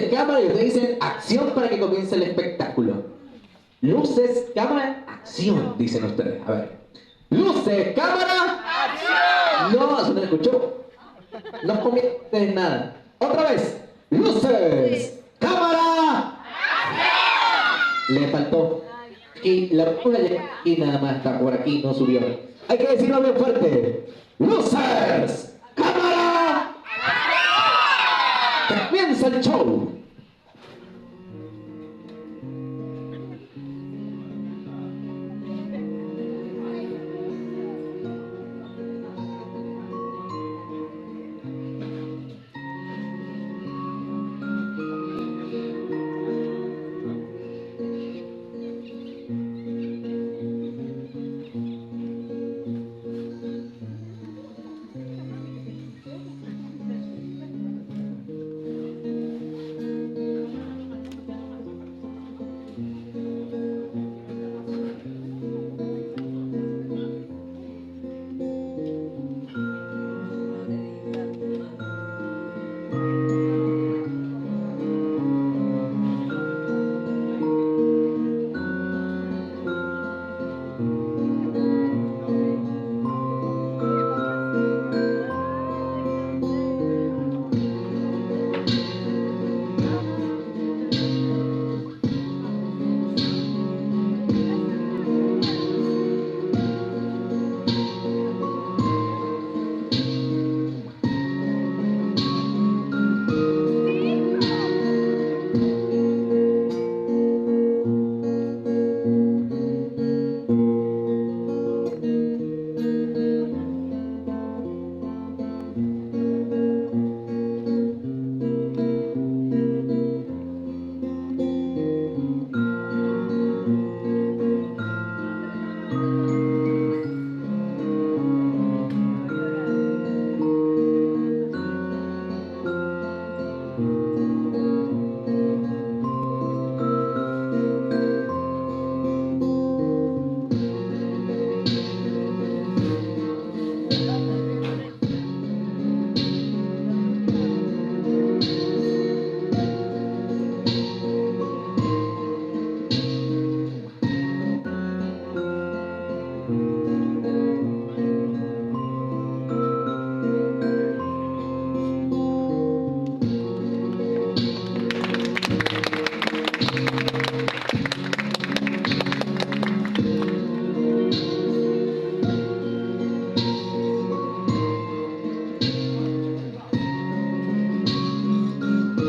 de cámara y ustedes dicen acción para que comience el espectáculo. Luces, cámara, acción, dicen ustedes. A ver. Luces, cámara, acción. No, eso no escuchó. No comieron nada. Otra vez. Luces, cámara, acción. Le faltó. Y la una y nada más está por aquí, no subió. Hay que decirlo bien fuerte. Luces, cámara, acción. Comienza el show.